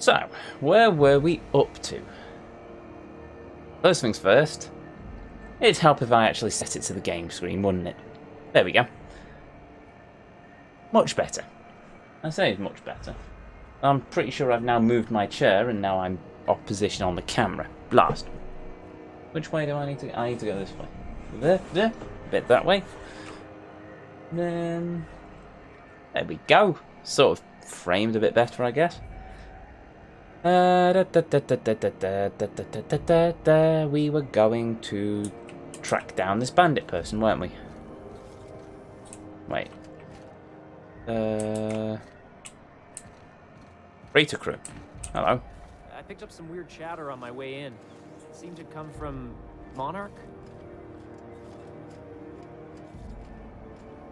So, where were we up to? First things first, it'd help if I actually set it to the game screen, wouldn't it? There we go. Much better. I say it's much better. I'm pretty sure I've now moved my chair and now I'm off position on the camera. Blast. Which way do I need to go? I need to go this way. There. A bit that way. Then... there we go. Sort of framed a bit better, I guess. We were going to track down this bandit person, weren't we? Wait. Freighter crew. Hello. I picked up some weird chatter on my way in. It seemed to come from Monarch.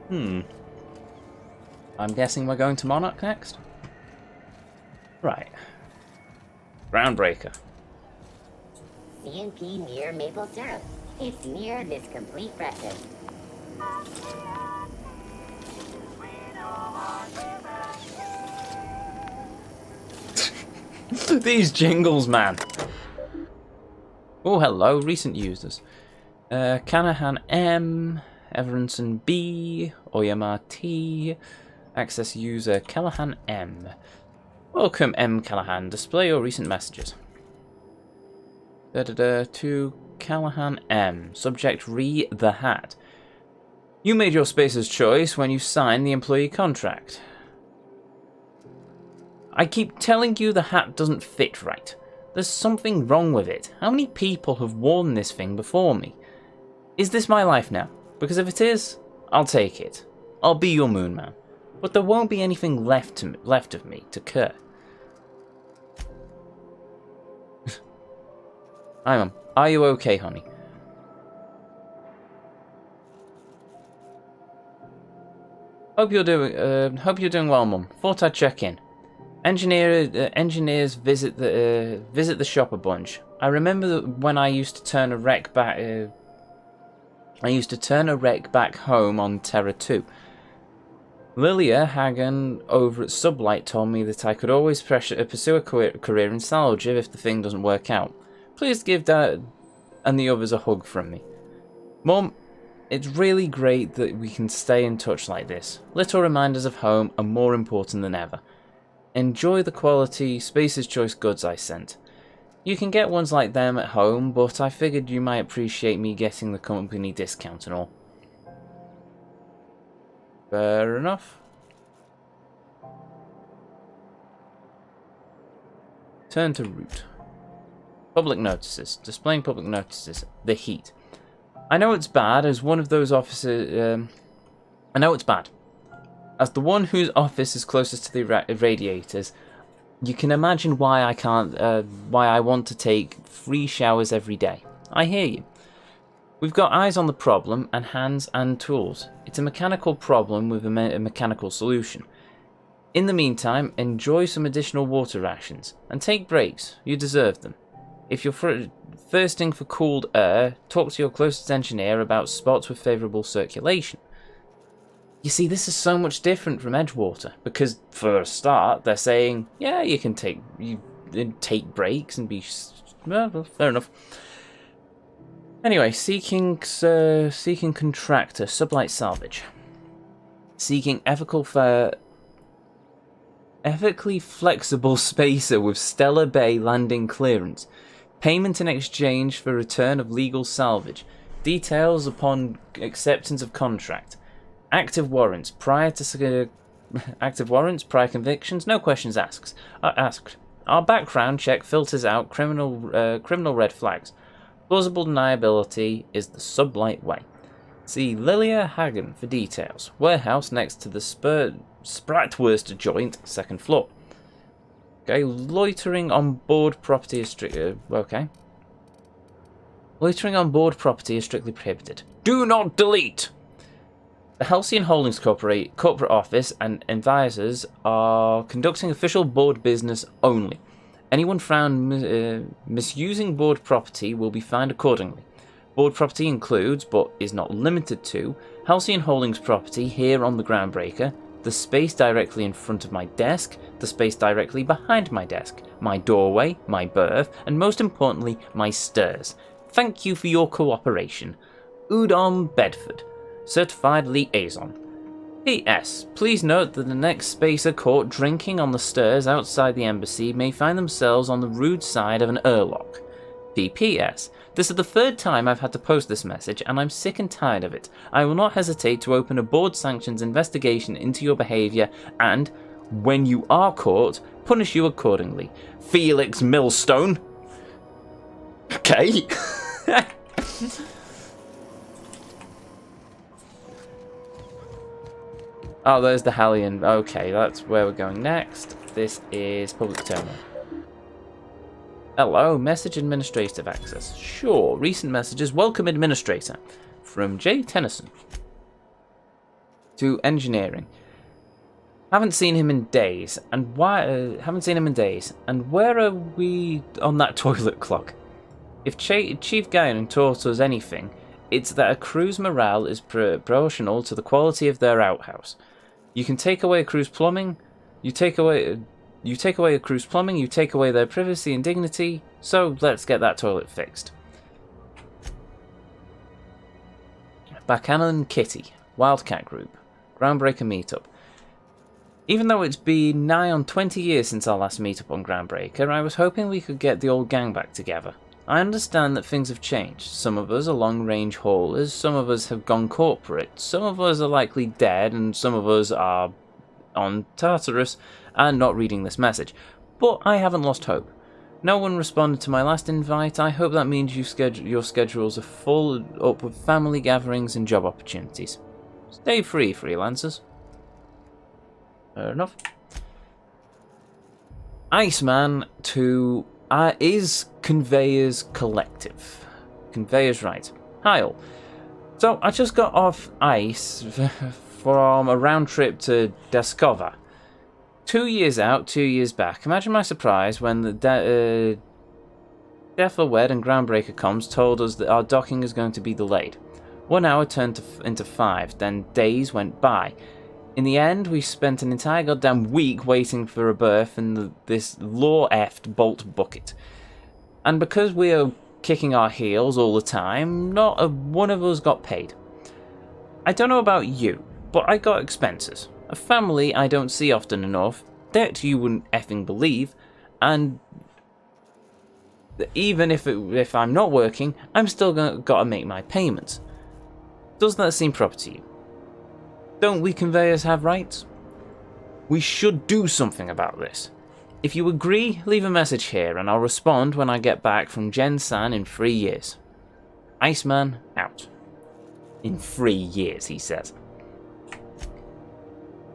I'm guessing we're going to Monarch next? Right. Groundbreaker. CNP near maple syrup. It's near this complete breakfast. These jingles, man. Oh, hello, recent users. Canahan M, Everenson B, Oyamar T, access user Callahan M. Welcome, M. Callahan. Display your recent messages. To Callahan M. Subject Re the Hat. You made your spacer's choice when you signed the employee contract. I keep telling you the hat doesn't fit right. There's something wrong with it. How many people have worn this thing before me? Is this my life now? Because if it is, I'll take it. I'll be your moon man. But there won't be anything left of me to care. Hi, Mum. Are you okay, honey? Hope you're doing well, Mum. Thought I'd check in. Engineers visit the shop a bunch. I remember that when I used to turn a wreck back. I used to turn a wreck back home on Terra 2. Lilia Hagen over at Sublight told me that I could always pursue a career in salvage if the thing doesn't work out. Please give Dad and the others a hug from me. Mum, it's really great that we can stay in touch like this. Little reminders of home are more important than ever. Enjoy the quality Spacer's Choice goods I sent. You can get ones like them at home, but I figured you might appreciate me getting the company discount and all. Fair enough. Turn to route. Public notices. Displaying public notices. The heat. I know it's bad as one of those offices... I know it's bad. As the one whose office is closest to the radiators, you can imagine why I can't... why I want to take free showers every day. I hear you. We've got eyes on the problem and hands and tools. It's a mechanical problem with a mechanical solution. In the meantime, enjoy some additional water rations and take breaks. You deserve them. If you're thirsting for cooled air, talk to your closest engineer about spots with favourable circulation. You see, this is so much different from Edgewater because, for a start, they're saying, yeah, you can take breaks and be... well, fair enough. Anyway, seeking contractor, Sublight Salvage. Seeking ethically flexible spacer with Stellar Bay landing clearance. Payment in exchange for return of legal salvage. Details upon acceptance of contract. Active warrants prior convictions. No questions asked. Our background check filters out criminal red flags. Plausible deniability is the Sublight way. See Lilia Hagen for details. Warehouse next to the Spratwurst joint, second floor. Okay, loitering on board property is okay. Loitering on board property is strictly prohibited. Do not delete! The Halcyon Holdings corporate office and advisors are conducting official board business only. Anyone found misusing board property will be fined accordingly. Board property includes, but is not limited to, Halcyon Holdings property here on the Groundbreaker, the space directly in front of my desk, the space directly behind my desk, my doorway, my berth, and most importantly, my stairs. Thank you for your cooperation. Udon Bedford, Certified Liaison. P.S. Please note that the next spacer caught drinking on the stairs outside the embassy may find themselves on the rude side of an airlock. P.P.S. This is the third time I've had to post this message, and I'm sick and tired of it. I will not hesitate to open a board-sanctioned investigation into your behaviour and, when you are caught, punish you accordingly. Felix Millstone. Okay. Oh, there's the Hellion. Okay, that's where we're going next. This is public terminal. Hello, message administrative access. Sure, recent messages. Welcome, administrator. From J. Tennyson. To engineering. Haven't seen him in days. And why? Haven't seen him in days. And where are we on that toilet clock? If Chief Guinan taught us anything, it's that a crew's morale is proportional to the quality of their outhouse. You can take away a crew's plumbing. You take away a crew's plumbing, you take away their privacy and dignity, so let's get that toilet fixed. Backhannon Kitty, Wildcat Group, Groundbreaker Meetup. Even though it's been nigh on 20 years since our last meetup on Groundbreaker, I was hoping we could get the old gang back together. I understand that things have changed. Some of us are long-range haulers, some of us have gone corporate, some of us are likely dead, and some of us are on Tartarus and not reading this message. But I haven't lost hope. No one responded to my last invite. I hope that means your schedules are full up with family gatherings and job opportunities. Stay free, freelancers. Fair enough. Iceman to is Conveyors Collective. Conveyors right. Hi all. So I just got off ice from a round trip to Deskova. 2 years out, 2 years back. Imagine my surprise when the Deflawed and Groundbreaker comms told us that our docking is going to be delayed. 1 hour turned into 5, then days went by. In the end, we spent an entire goddamn week waiting for a berth in this law-effed bolt bucket. And because we are kicking our heels all the time, not one of us got paid. I don't know about you, but I got expenses. A family I don't see often enough, that you wouldn't effing believe, and even if I'm not working, I'm still gotta make my payments. Does that seem proper to you? Don't we conveyors have rights? We should do something about this. If you agree, leave a message here and I'll respond when I get back from Gen-san in 3 years. Iceman out. In 3 years, he says.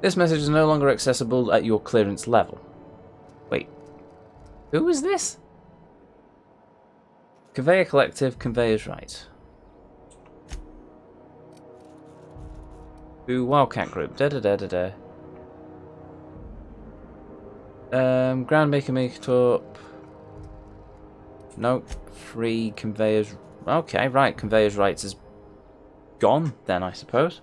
This message is no longer accessible at your clearance level. Wait, who is this? Conveyor Collective, Conveyors Right. To Wildcat Group, Groundmaker Meetup. Nope, free Conveyors. Okay, right, Conveyors Rights is gone then, I suppose.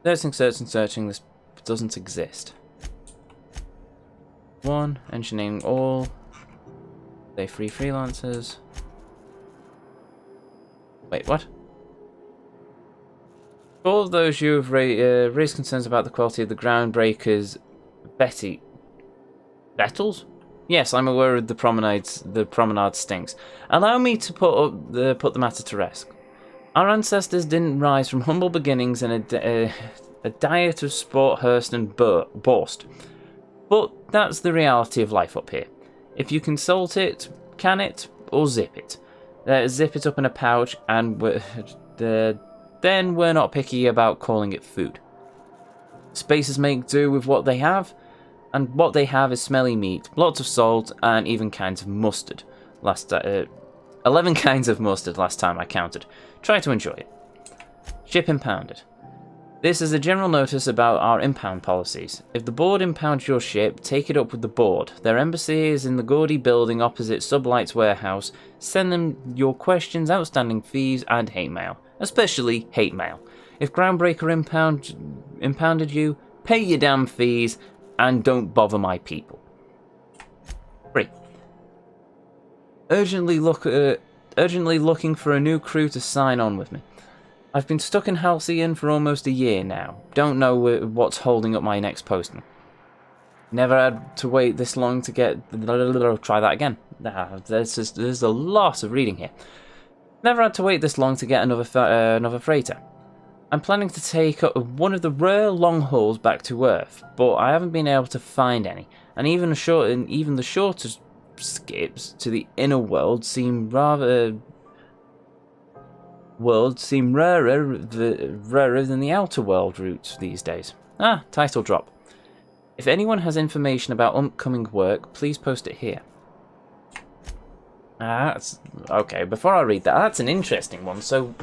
Searching, this doesn't exist. 1, engineering all. They free freelancers. Wait, what? For all of those who have raised concerns about the quality of the Groundbreakers, Bettles? Yes, I'm aware of the promenade stinks. Allow me to put the matter to rest. Our ancestors didn't rise from humble beginnings in a diet of sport, hearst and boast. But that's the reality of life up here. If you can salt it, can it, or zip it. Zip it up in a pouch, and then we're not picky about calling it food. Spacers make do with what they have, and what they have is smelly meat, lots of salt, and even kinds of mustard. 11 kinds of mustard last time I counted. Try to enjoy it. Ship impounded. This is a general notice about our impound policies. If the board impounds your ship, take it up with the board. Their embassy is in the gaudy building opposite Sublight's warehouse. Send them your questions, outstanding fees, and hate mail. Especially hate mail. If Groundbreaker impounded you, pay your damn fees and don't bother my people. 3. Urgently looking for a new crew to sign on with me. I've been stuck in Halcyon for almost a year now. Don't know what's holding up my next posting. Never had to wait this long to get... Try that again. There's a lot of reading here. Never had to wait this long to get another freighter. I'm planning to take one of the rare long hauls back to Earth, but I haven't been able to find any. And even the shortest skips to the inner world seem rarer than the outer world routes these days. Title drop. If anyone has information about upcoming work, please post it here. Okay, before I read that, that's an interesting one. So,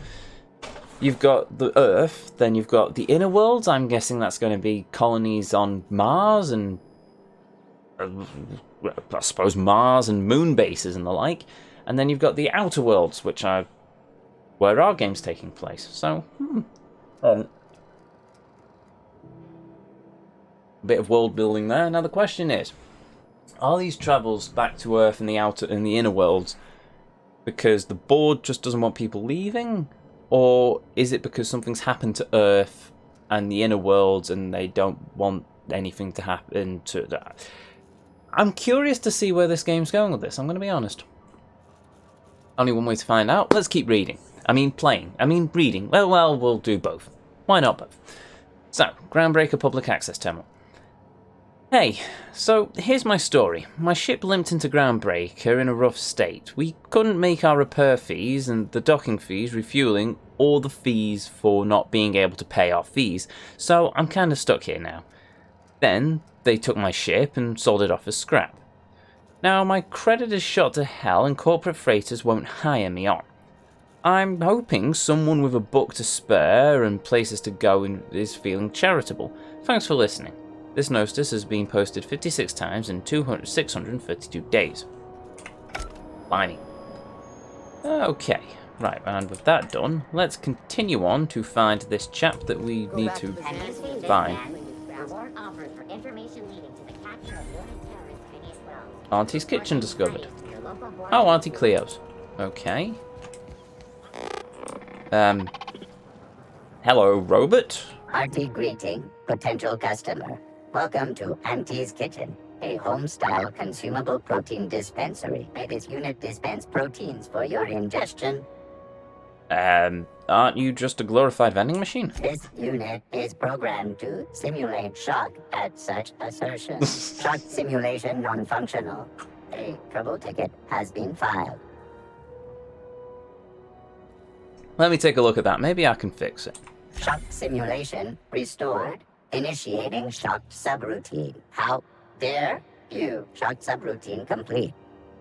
you've got the Earth, then you've got the inner worlds. I'm guessing that's going to be colonies on Mars and... I suppose Mars and moon bases and the like. And then you've got the outer worlds, which are where our game's taking place. So, a bit of world building there. Now the question is, are these travels back to Earth in the inner worlds because the board just doesn't want people leaving, or is it because something's happened to Earth and the inner worlds and they don't want anything to happen to that? I'm curious to see where this game's going with this, I'm going to be honest. Only one way to find out. Let's keep reading. I mean playing. I mean reading. Well, we'll do both. Why not both? So, Groundbreaker Public Access Terminal. Hey, so here's my story. My ship limped into Groundbreaker in a rough state. We couldn't make our repair fees and the docking fees, refueling, or the fees for not being able to pay our fees, so I'm kinda stuck here now. Then, they took my ship and sold it off as scrap. Now, my credit is shot to hell and corporate freighters won't hire me on. I'm hoping someone with a buck to spare and places to go is feeling charitable. Thanks for listening. This notice has been posted 56 times in 632 days. Blimey. Okay, right, and with that done, let's continue on to find this chap that we need to find. Auntie's kitchen discovered. Oh, Auntie Cleo's. Okay. Hello, robot. Hearty greeting, potential customer. Welcome to Auntie's Kitchen, a home-style consumable protein dispensary. May this unit dispense proteins for your ingestion. Aren't you just a glorified vending machine? This unit is programmed to simulate shock at such assertions. Shock simulation non-functional. A trouble ticket has been filed. Let me take a look at that. Maybe I can fix it. Shock simulation restored. Initiating shocked subroutine. How dare you? Shocked subroutine complete.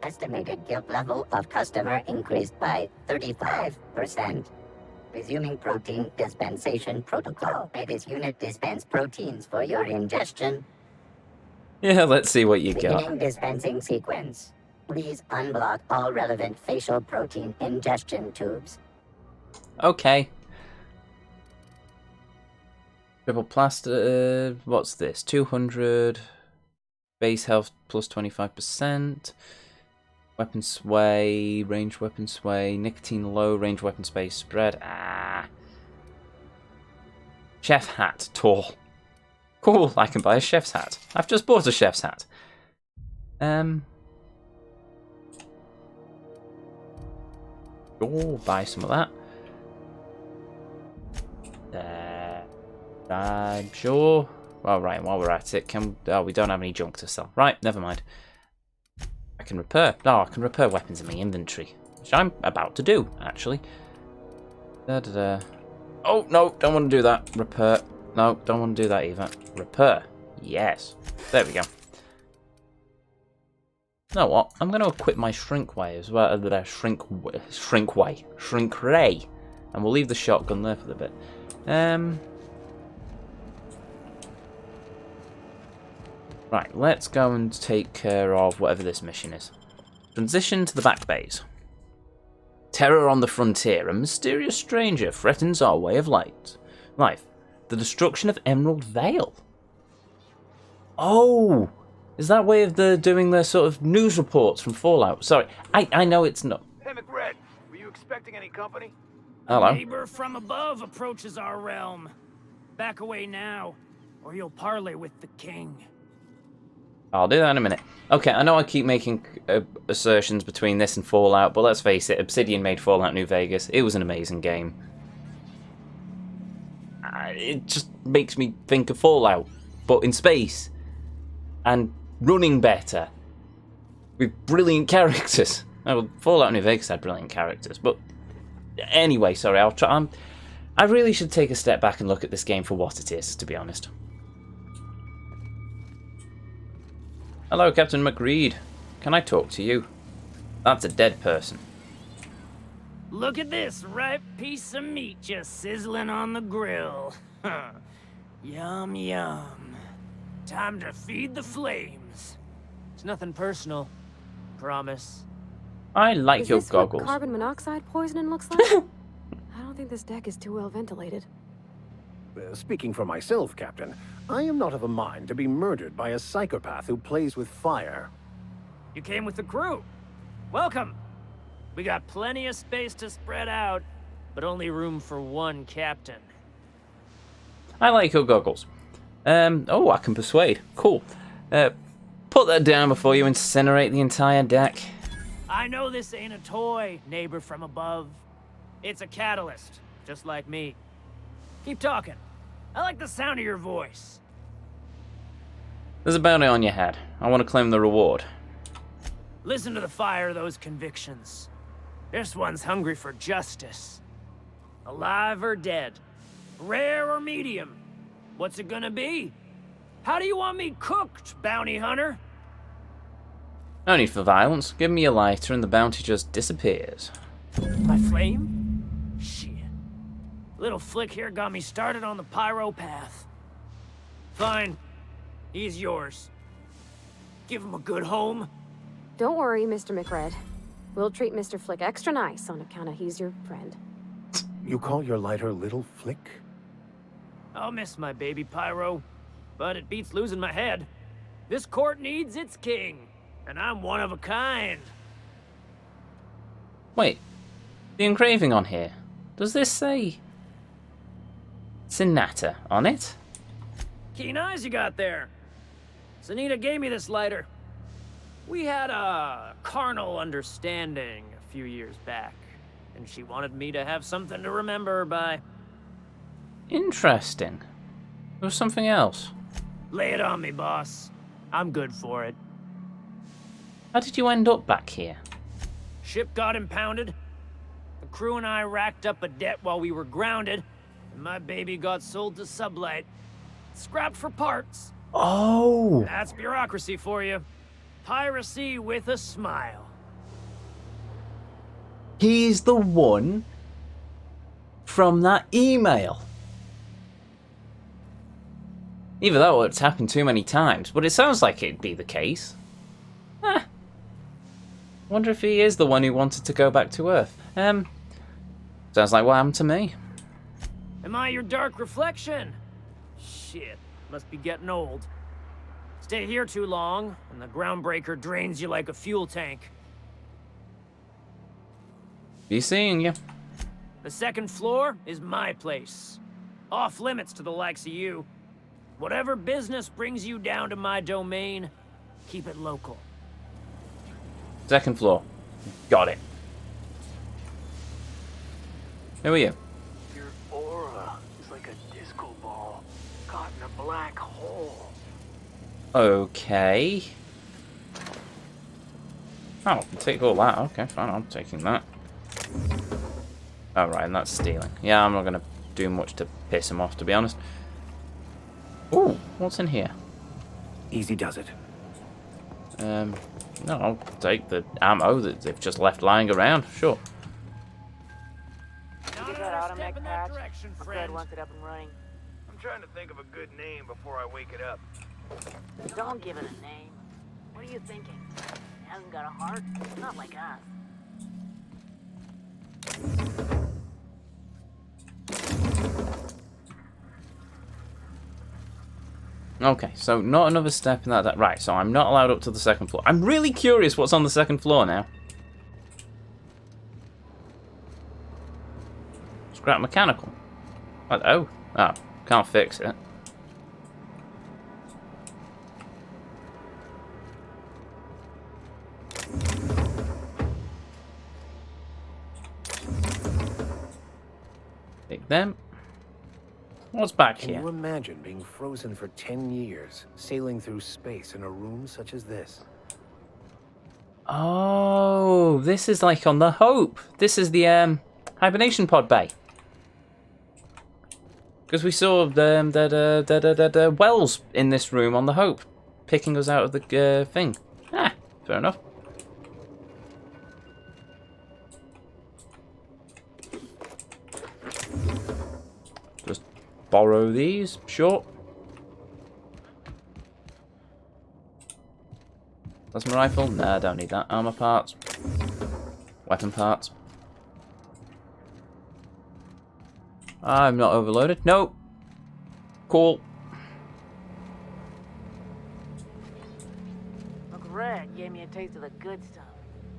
Estimated guilt level of customer increased by 35%. Resuming protein dispensation protocol. May this unit dispense proteins for your ingestion. Yeah, let's see what you Beginning got. dispensing sequence. Please unblock all relevant facial protein ingestion tubes. Okay. Triple plaster. What's this? 200. Base health plus 25%. Weapon sway. Range weapon sway. Nicotine low. Range weapon space spread. Chef hat. Tall. Cool. I can buy a chef's hat. I've just bought a chef's hat. Oh, buy some of that. I'm sure. Well, right, while we're at it, we don't have any junk to sell. Right, never mind. I can repair. I can repair weapons in my inventory, which I'm about to do, actually. Oh, no, don't want to do that. Repair. No, don't want to do that either. Repair. Yes. There we go. You know what? I'm going to equip my shrink ray as well. Shrink ray. And we'll leave the shotgun there for the bit. Right, let's go and take care of whatever this mission is. Transition to the back bays. Terror on the frontier. A mysterious stranger threatens our way of light. life. The destruction of Emerald Vale. Oh! Is that way of doing the sort of news reports from Fallout? Sorry, I know it's not. Hey, McRed, were you expecting any company? Hello. A neighbor from above approaches our realm. Back away now, or you'll parley with the king. I'll do that in a minute. Okay, I know I keep making assertions between this and Fallout, but let's face it, Obsidian made Fallout New Vegas. It was an amazing game. It just makes me think of Fallout, but in space. And running better. With brilliant characters. Oh, Fallout New Vegas had brilliant characters, but anyway, sorry, I'll try. I really should take a step back and look at this game for what it is, to be honest. Hello, Captain McReed. Can I talk to you? That's a dead person. Look at this ripe piece of meat just sizzling on the grill. Yum, yum. Time to feed the flames. It's nothing personal. Promise. I like your Is this goggles. what carbon monoxide poisoning looks like? I don't think this deck is too well ventilated. Speaking for myself, Captain, I am not of a mind to be murdered by a psychopath who plays with fire. You came with the crew. Welcome. We got plenty of space to spread out, but only room for one captain. I like your goggles. Oh, I can persuade. Cool. Put that down before you incinerate the entire deck. I know this ain't a toy, neighbor from above. It's a catalyst, just like me. Keep talking. I like the sound of your voice. There's a bounty on your head. I want to claim the reward. Listen to the fire of those convictions. This one's hungry for justice. Alive or dead? Rare or medium? What's it gonna be? How do you want me cooked, bounty hunter? No need for violence. Give me a lighter and the bounty just disappears. My flame? Shit. Little flick here got me started on the pyro path. Fine. He's yours. Give him a good home. Don't worry, Mr. McRed. We'll treat Mr. Flick extra nice on account of he's your friend. You call your lighter Little Flick? I'll miss my baby pyro, but it beats losing my head. This court needs its king, and I'm one of a kind. Wait. The engraving on here. Does this say Sinatra on it? Keen eyes you got there. Sunita gave me this lighter. We had a carnal understanding a few years back, and she wanted me to have something to remember her by. Interesting. There was something else. Lay it on me, boss. I'm good for it. How did you end up back here? Ship got impounded. The crew and I racked up a debt while we were grounded, and my baby got sold to Sublight. Scrapped for parts. Oh! That's bureaucracy for you. Piracy with a smile. He's the one from that email. Either that or it's happened too many times, but it sounds like it'd be the case. Wonder if he is the one who wanted to go back to Earth. Sounds like what happened to me. Am I your dark reflection? Shit, must be getting old. Stay here too long, and the groundbreaker drains you like a fuel tank. Be seeing you. The second floor is my place. Off limits to the likes of you. Whatever business brings you down to my domain, keep it local. Second floor. Got it. Who are you? Your aura is like a disco ball caught in a black hole. Okay. Oh, I'll take all that. Okay, fine, I'm taking that. Alright, and that's stealing. Yeah, I'm not going to do much to piss him off, to be honest. Ooh, what's in here? Easy does it. No, I'll take the ammo that they've just left lying around, sure. Not Get that another automatic step in that patch. direction, McRed friend. wants it up and running. I'm trying to think of a good name before I wake it up. Don't give it a name. What are you thinking? It hasn't got a heart? Not like us. Okay, so not another step in that. Right, so I'm not allowed up to the second floor. I'm really curious what's on the second floor now. Scrap mechanical. What? Oh, can't fix it. Take them. What's back Can here? you imagine being frozen for 10 years, sailing through space in a room such as this? Oh, this is like on the Hope. This is the hibernation pod bay. Because we saw the Wells in this room on the Hope, picking us out of the thing. Ah, fair enough. Just borrow these, sure. Plasma rifle? Nah, don't need that. Armor parts. Weapon parts. I'm not overloaded. Nope. Cool. Uncle Red gave me a taste of the good stuff.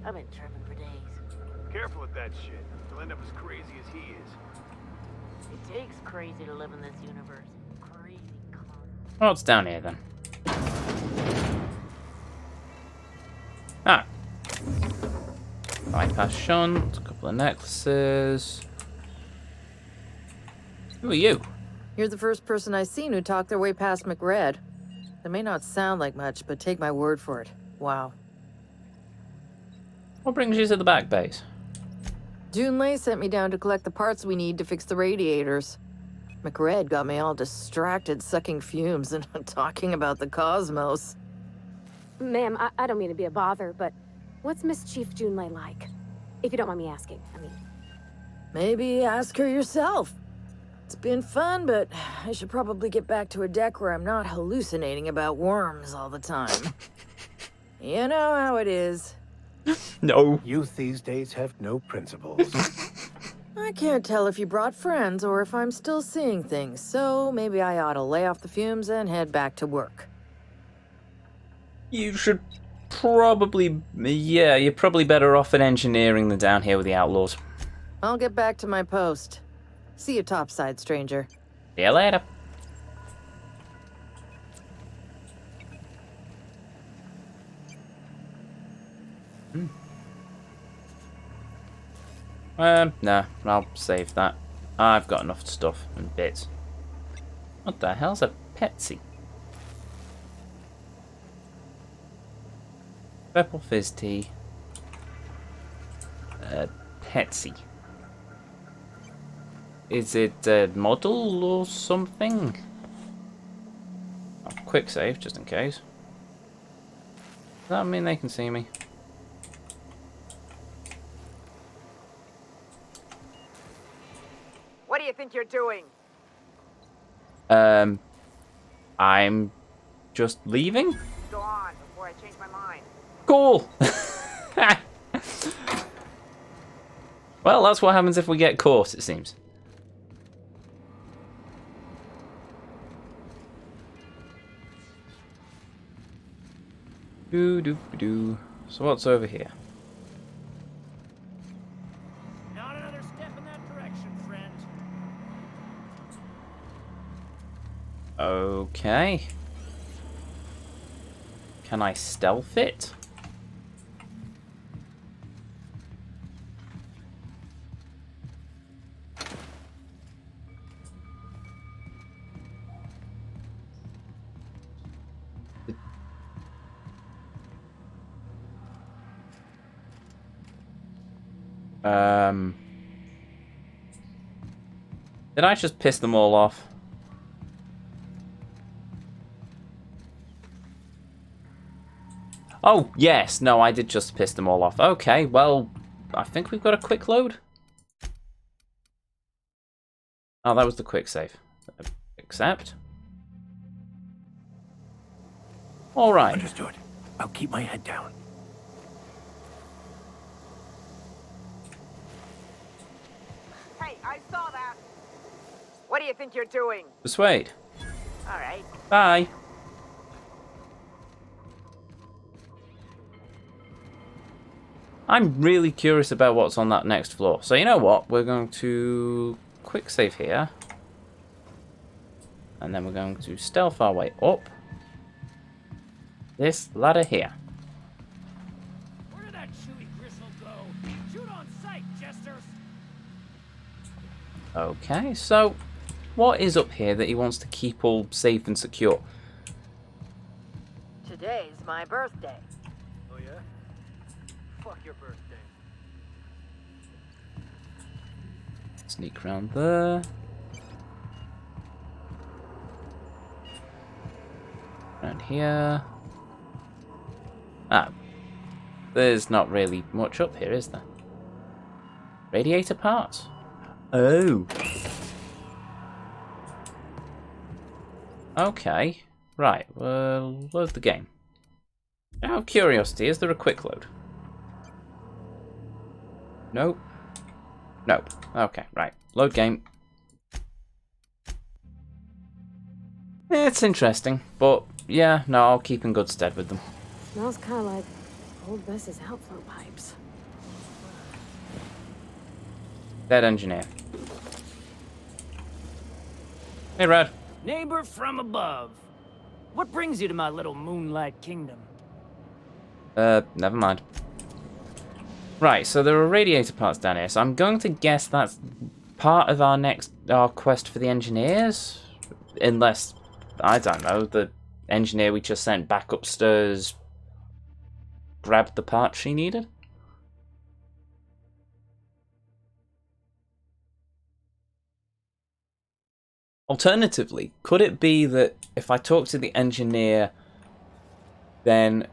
I've been tripping for days. Careful with that shit. You'll end up as crazy as he is. It takes crazy to live in this universe. Crazy. What's down here then? Ah. Bypass shunt, a couple of necklaces. Who are you? You're the first person I've seen who talked their way past McRed. That may not sound like much, but take my word for it. Wow. What brings you to the back base? Junlei sent me down to collect the parts we need to fix the radiators. McRed got me all distracted sucking fumes and talking about the cosmos. Ma'am, I don't mean to be a bother, but what's Miss Chief Junlei like? If you don't mind me asking, I mean. Maybe ask her yourself. It's been fun, but I should probably get back to a deck where I'm not hallucinating about worms all the time. You know how it is. No. Youth these days have no principles. I can't tell if you brought friends or if I'm still seeing things, so maybe I ought to lay off the fumes and head back to work. You should probably... Yeah, you're probably better off in engineering than down here with the outlaws. I'll get back to my post. See you topside, stranger. See you later. Nah, I'll save that. I've got enough stuff and bits. What the hell's a Pepsi? Purple fizz tea. Pepsi. Is it a model or something? Oh, quick save, just in case. Does that mean they can see me? What do you think you're doing? I'm just leaving? Go on before I change my mind. Cool! Well, that's what happens if we get caught, it seems. Doo-doo-doo. So what's over here? Not another step in that direction, friend. Okay. Can I stealth it? Did I just piss them all off? Oh, yes. No, I did just piss them all off. Okay, well, I think we've got a quick load. Oh, that was the quick save. Accept. All right. Understood. I'll keep my head down. Hey, I saw that. What do you think you're doing? Persuade. All right. Bye. I'm really curious about what's on that next floor. So you know what? We're going to quick save here. And then we're going to stealth our way up this ladder here. Where did that chewy gristle go? Shoot on sight, jesters! Okay, so what is up here that he wants to keep all safe and secure? Today's my birthday. Oh yeah? Fuck your birthday. Sneak around there. Around here. Ah. There's not really much up here, is there? Radiator parts. Oh. Okay. Right, we'll load the game. Out of curiosity, is there a quick load? Nope. Nope. Okay, right. Load game. It's interesting, but yeah, no, I'll keep in good stead with them. Smells kind of like old Bess's outflow pipes. Dead engineer. Hey, Red. Neighbor from above. What brings you to my little moonlight kingdom? Never mind. Right, so there are radiator parts down here, so I'm going to guess that's part of our quest for the engineers? Unless, I don't know, the engineer we just sent back upstairs grabbed the part she needed? Alternatively, could it be that if I talk to the engineer, then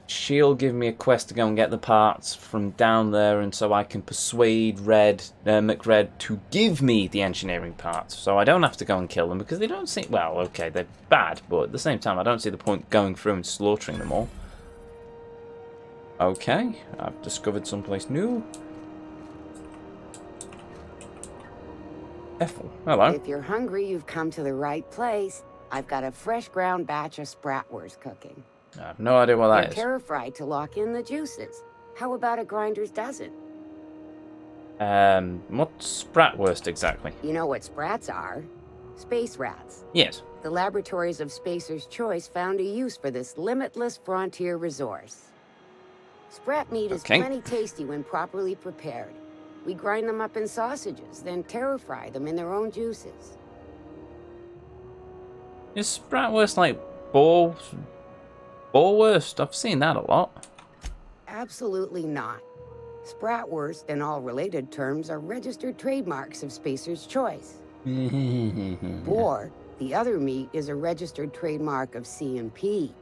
she'll give me a quest to go and get the parts from down there, and so I can persuade McRed to give me the engineering parts, so I don't have to go and kill them, because they don't seem... Well, okay, they're bad, but at the same time, I don't see the point going through and slaughtering them all. Okay, I've discovered someplace new. Ethel, hello. If you're hungry, you've come to the right place. I've got a fresh ground batch of spratwurst cooking. I have no idea what that They're is. terra-fried to lock in the juices. How about a grinder's dozen? What's Spratwurst exactly? You know what sprats are? Space rats. Yes. The laboratories of Spacer's Choice found a use for this limitless frontier resource. Sprat meat is plenty tasty when properly prepared. We grind them up in sausages, then terra-fry them in their own juices. Is Spratwurst like Boarwurst? I've seen that a lot. Absolutely not. Spratwurst and all related terms are registered trademarks of Spacer's Choice. Boar, the other meat, is a registered trademark of C&P.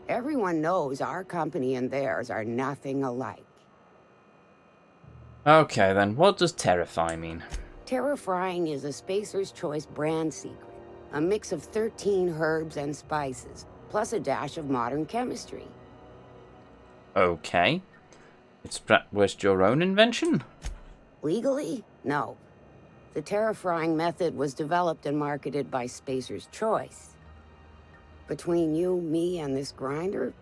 Everyone knows our company and theirs are nothing alike. Okay then, what does terrify mean? Terra-frying is a Spacer's Choice brand secret. A mix of 13 herbs and spices, plus a dash of modern chemistry. Okay. Is Spratwurst your own invention? Legally? No. The terra-frying method was developed and marketed by Spacer's Choice. Between you, me, and this grinder,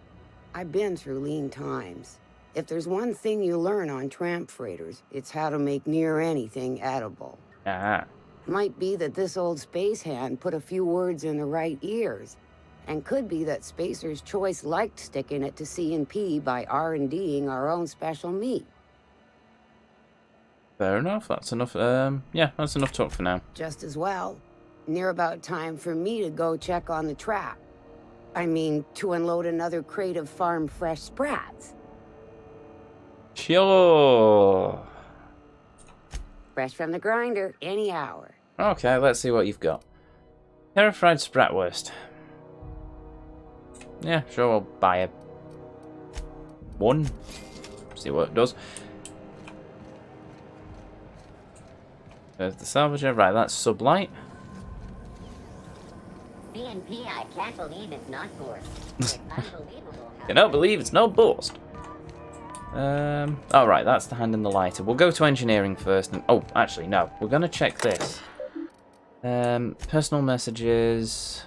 I've been through lean times. If there's one thing you learn on tramp freighters, it's how to make near anything edible. Ah. Might be that this old space hand put a few words in the right ears, and could be that Spacer's Choice liked sticking it to C&P by R&Ding our own special meat. Fair enough, that's enough, yeah, that's enough talk for now. Just as well. Near about time for me to go check on the trap. I mean, to unload another crate of farm-fresh sprats. Sure. Fresh from the grinder, any hour. Okay, let's see what you've got. Terra-fried Spratwurst. Yeah, sure, I'll buy it. One. See what it does. There's the salvager. Right, that's sublight. C&P, I can't believe it's not forced. It's unbelievable how... Cannot believe it's no burst. Oh, right, that's the hand in the lighter. We'll go to engineering first. And oh, actually, no. We're going to check this. Personal messages.